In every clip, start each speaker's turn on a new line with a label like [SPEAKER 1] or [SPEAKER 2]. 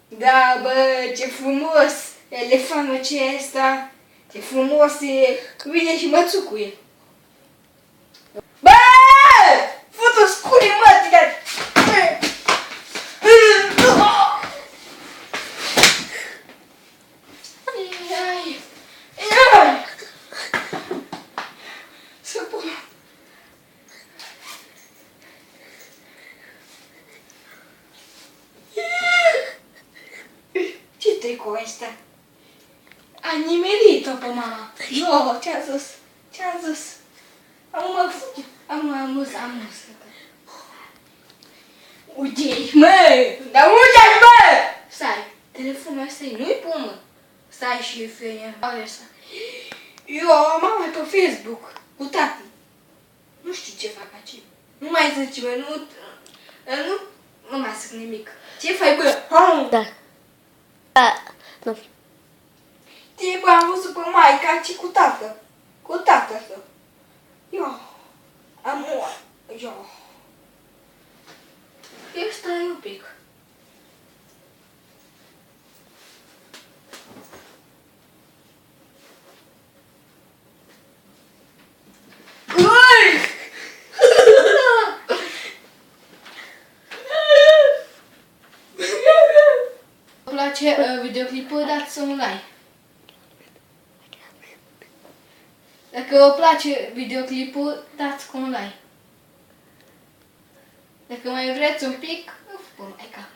[SPEAKER 1] Da, bă, ce frumos! Elefantul acesta, ce frumos e! Vine și mă țucuie. Bă! Fă-tu scule, mă, tine! Să pun. Ce tricou ăsta? A nimerit-o pe mama. No, ce-a zis? Ce-a zis? Am amuzat. Uite-i, mă! Dar unde-i, mă? Stai, telefonul ăsta nu-i pumă. Stai și feia. Eu am mama pe Facebook cu tati. Nu știu ce fac aici. Nu mai zici, bă, nu mai zic nimic. Ce faci, bă?
[SPEAKER 2] Da. Nu.
[SPEAKER 1] Te, bă, am văzut pe maica ci cu tată. Cu tată său. Eu. Amor. Eu. Eu stai un pic. Vă place videoclipul, dați un like. Dacă vă place videoclipul, dați un like. Dacă mai vreți un pic, bă, maica.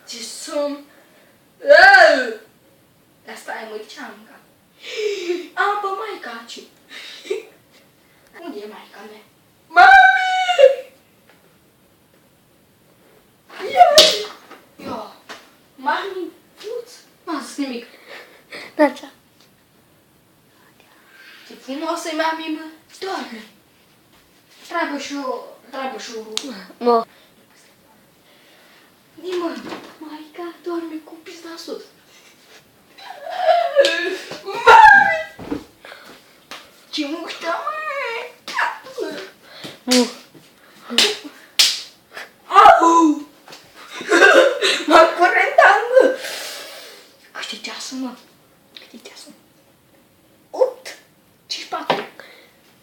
[SPEAKER 1] Ce somn! Dar stai, mă, ce am mâncat? Am pe maica aici. Unde e maica mea? Mami! Ia! Mami, nu-ți m-a zis nimic.
[SPEAKER 2] Da, ce?
[SPEAKER 1] Ce frumoasă e mami, mă. Doarme. Tragă și o...
[SPEAKER 2] Mă.
[SPEAKER 1] Nimă, maica doarme cu pizda sus. Mami! Ce muștă, mă!
[SPEAKER 2] Nu.
[SPEAKER 1] Au! M-a curentat, mă! Câte ceasul, mă? Câte ceasul? 8? 54.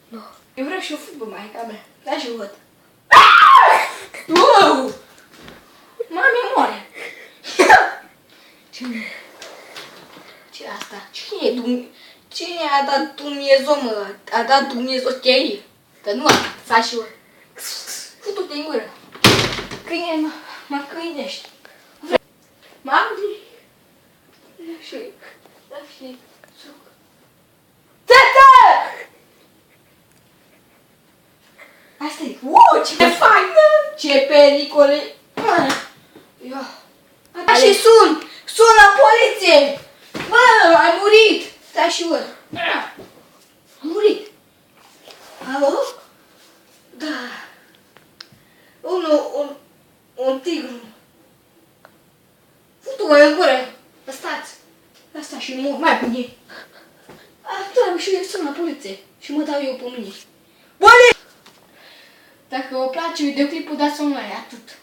[SPEAKER 2] Nu.
[SPEAKER 1] Eu vreau și o fut pe maica mea. Da, și o văd. Wow! Mami moare! Ce asta? Cine a dat Dumnezeu, mă? A dat Dumnezeu cheii? Că nu a dat și eu. Futu-te în gură. Câine, mă câinești. Mami! Da și suc. Tată! Asta e. Wow, ce faină! Ce pericole! Da și sună poliție! Bă, ai murit! Stai și văd. A murit. Alo? Da. Un tigru. Futu-mă în gură. Stați. Asta și mai bine. Trebuie și eu sun la poliție. Și mă dau eu pe mine. Dacă vă place videoclipul, dați un like, atât.